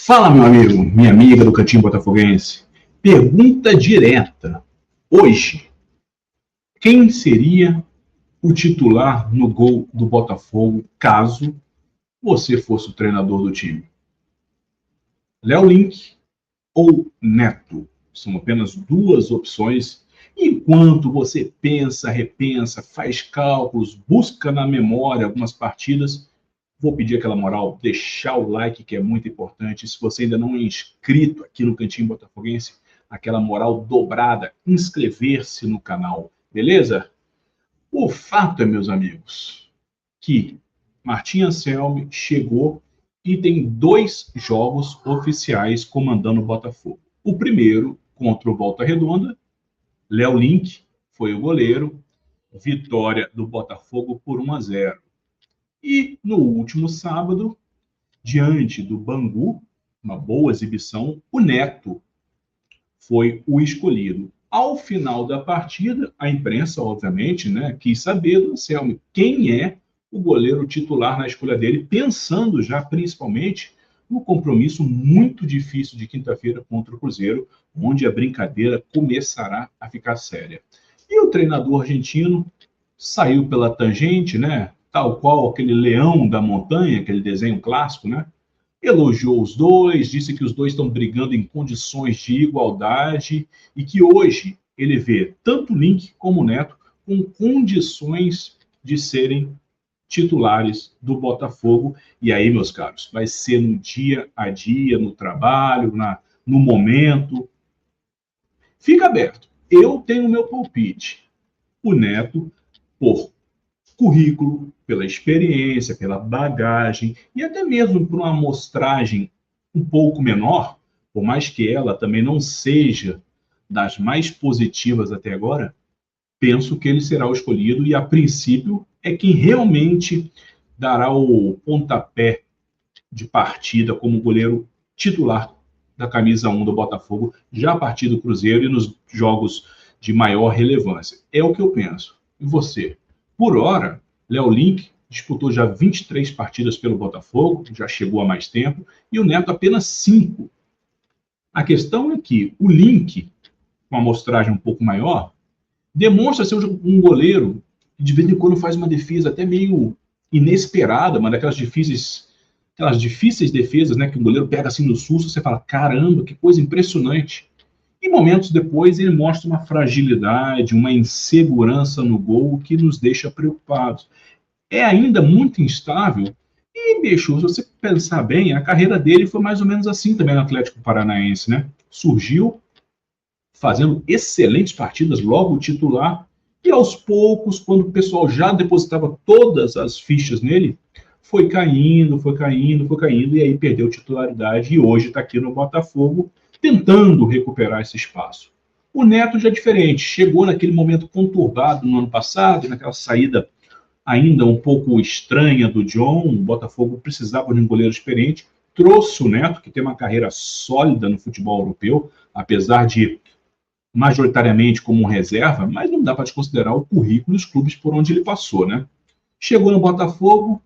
Fala, meu amigo, minha amiga do Cantinho Botafoguense. Pergunta direta. Hoje, quem seria o titular no gol do Botafogo caso você fosse o treinador do time? Léo Link ou Neto? São apenas duas opções. Enquanto você pensa, repensa, faz cálculos, busca na memória algumas partidas, vou pedir aquela moral, deixar o like, que é muito importante. Se você ainda não é inscrito aqui no Cantinho Botafoguense, aquela moral dobrada, inscrever-se no canal, beleza? O fato é, meus amigos, que Martim Anselmi chegou e tem 2 jogos oficiais comandando o Botafogo. O primeiro, contra o Volta Redonda, Léo Link foi o goleiro, vitória do Botafogo por 1-0. E no último sábado, diante do Bangu, uma boa exibição, o Neto foi o escolhido. Ao final da partida, a imprensa, obviamente, quis saber do Anselmi quem é o goleiro titular na escolha dele, pensando já principalmente no compromisso muito difícil de quinta-feira contra o Cruzeiro, onde a brincadeira começará a ficar séria. E o treinador argentino saiu pela tangente, tal qual aquele leão da montanha, aquele desenho clássico, elogiou os dois, disse que os dois estão brigando em condições de igualdade e que hoje ele vê tanto o Link como o Neto com condições de serem titulares do Botafogo. E aí, meus caros, vai ser no dia a dia, no trabalho, no momento. Fica aberto. Eu tenho o meu palpite. O Neto, por currículo, pela experiência, pela bagagem e até mesmo por uma amostragem um pouco menor, por mais que ela também não seja das mais positivas até agora, penso que ele será o escolhido e, a princípio, é quem realmente dará o pontapé de partida como goleiro titular da camisa 1 do Botafogo, já a partir do Cruzeiro e nos jogos de maior relevância. É o que eu penso. E você? Por hora, Léo Link disputou já 23 partidas pelo Botafogo, já chegou há mais tempo, e o Neto apenas 5. A questão é que o Link, com uma amostragem um pouco maior, demonstra ser um goleiro que de vez em quando faz uma defesa até meio inesperada, uma daquelas difíceis defesas, que o goleiro pega assim no susto, você fala, caramba, que coisa impressionante. E momentos depois ele mostra uma fragilidade, uma insegurança no gol que nos deixa preocupados. É ainda muito instável e, bicho, se você pensar bem, a carreira dele foi mais ou menos assim também no Atlético Paranaense, Surgiu fazendo excelentes partidas, logo titular, e aos poucos, quando o pessoal já depositava todas as fichas nele, foi caindo, e aí perdeu titularidade e hoje está aqui no Botafogo tentando recuperar esse espaço. O Neto já é diferente, chegou naquele momento conturbado no ano passado, naquela saída ainda um pouco estranha do John, o Botafogo precisava de um goleiro experiente, trouxe o Neto, que tem uma carreira sólida no futebol europeu, apesar de majoritariamente como um reserva, mas não dá para desconsiderar o currículo dos clubes por onde ele passou, Chegou no Botafogo,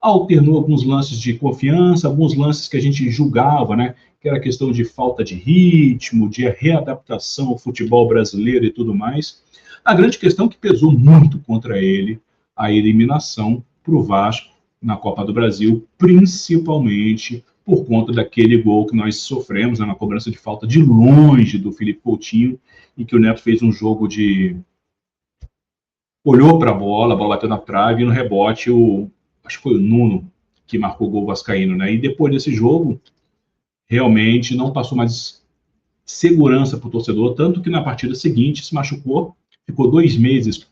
alternou alguns lances de confiança, alguns lances que a gente julgava, que era questão de falta de ritmo, de readaptação ao futebol brasileiro e tudo mais. A grande questão que pesou muito contra ele, a eliminação para o Vasco na Copa do Brasil, principalmente por conta daquele gol que nós sofremos na cobrança de falta de longe do Felipe Coutinho, e que o Neto fez um jogo de... olhou para a bola bateu na trave, e no rebote, acho que foi o Nuno que marcou o gol vascaíno, E depois desse jogo, realmente não passou mais segurança para o torcedor, tanto que na partida seguinte se machucou, ficou 2 meses,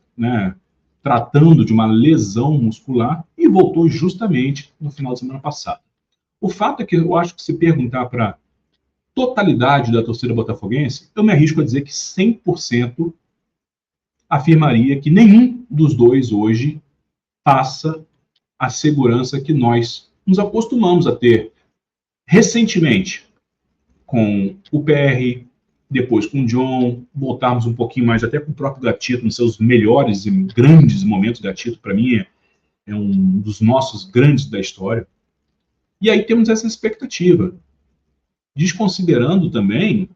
tratando de uma lesão muscular e voltou justamente no final da semana passada. O fato é que eu acho que se perguntar para a totalidade da torcida botafoguense, eu me arrisco a dizer que 100% afirmaria que nenhum dos dois hoje passa a segurança que nós nos acostumamos a ter recentemente com o PR, depois com o John, voltarmos um pouquinho mais até com o próprio Gatito, nos seus melhores e grandes momentos. Gatito, para mim, é um dos nossos grandes da história. E aí temos essa expectativa. desconsiderando também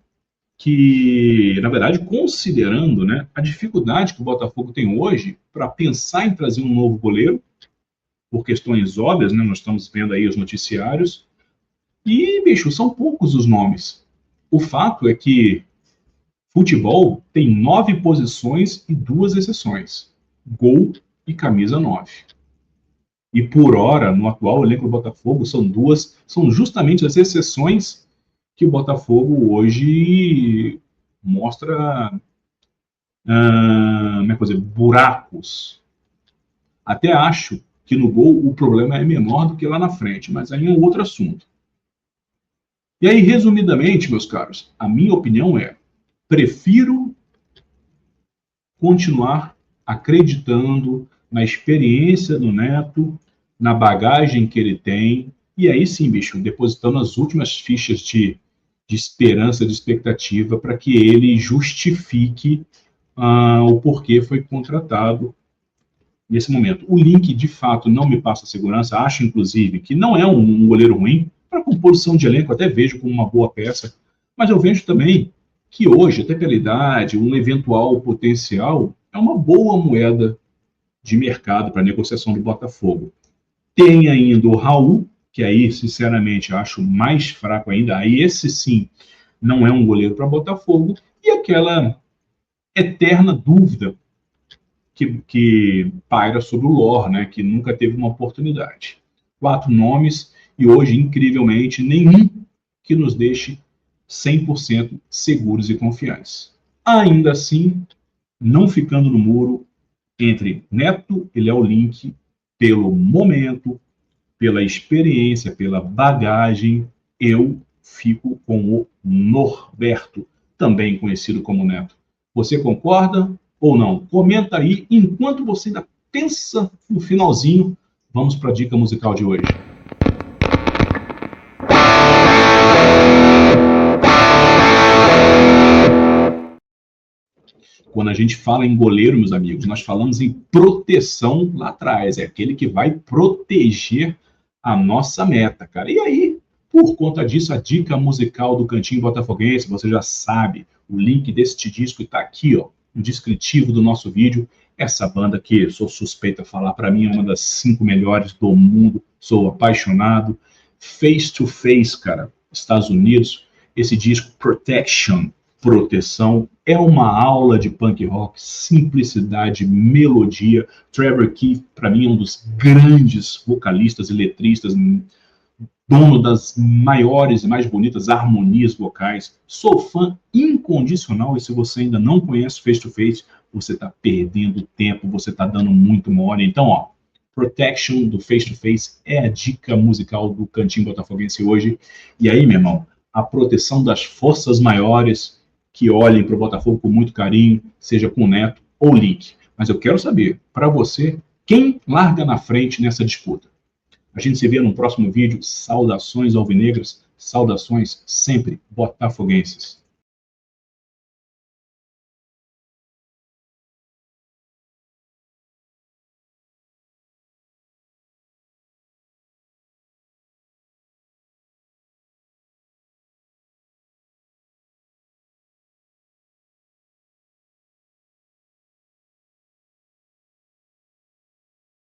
que, na verdade, considerando, né, a dificuldade que o Botafogo tem hoje para pensar em trazer um novo goleiro, por questões óbvias, né, nós estamos vendo aí os noticiários, e, bicho, são poucos os nomes. O fato é que futebol tem 9 posições e 2 exceções: gol e camisa 9. E por hora, no atual elenco do Botafogo, são justamente as exceções que o Botafogo hoje mostra, como é que eu vou dizer, buracos. Até acho que no gol o problema é menor do que lá na frente, mas aí é um outro assunto. E aí, resumidamente, meus caros, a minha opinião é: prefiro continuar acreditando na experiência do Neto, na bagagem que ele tem, e aí sim, bicho, depositando as últimas fichas de esperança, de expectativa, para que ele justifique o porquê foi contratado nesse momento. O Link, de fato, não me passa segurança, acho, inclusive, que não é um goleiro ruim, para composição de elenco, até vejo como uma boa peça, mas eu vejo também que hoje, até pela idade, um eventual potencial, é uma boa moeda de mercado para negociação do Botafogo. Tem ainda o Raul, que aí, sinceramente, acho mais fraco ainda. Aí, esse sim, não é um goleiro para Botafogo. E aquela eterna dúvida que paira sobre o Lor, né, que nunca teve uma oportunidade. 4 nomes e hoje, incrivelmente, nenhum que nos deixe 100% seguros e confiantes. Ainda assim, não ficando no muro entre Neto e Léo Link, pelo momento, pela experiência, pela bagagem, eu fico com o Norberto, também conhecido como Neto. Você concorda ou não? Comenta aí. Enquanto você ainda pensa no finalzinho, vamos para a dica musical de hoje. Quando a gente fala em goleiro, meus amigos, nós falamos em proteção lá atrás. É aquele que vai proteger a nossa meta, cara. E aí, por conta disso, a dica musical do Cantinho Botafoguense, você já sabe, o link deste disco está aqui, ó, no descritivo do nosso vídeo. Essa banda que sou suspeito a falar, para mim é uma das 5 melhores do mundo, sou apaixonado. Face to Face, cara, Estados Unidos, esse disco Protection, proteção, é uma aula de punk rock, simplicidade, melodia. Trevor Keith, para mim, é um dos grandes vocalistas e letristas, dono das maiores e mais bonitas harmonias vocais. Sou fã incondicional e se você ainda não conhece Face to Face, você está perdendo tempo, você está dando muito mole. Então, ó, Protection do Face to Face é a dica musical do Cantinho Botafoguense hoje. E aí, meu irmão, a proteção das forças maiores que olhem para o Botafogo com muito carinho, seja com o Neto ou Link. Mas eu quero saber, para você, quem larga na frente nessa disputa? A gente se vê no próximo vídeo. Saudações alvinegras, saudações sempre botafoguenses.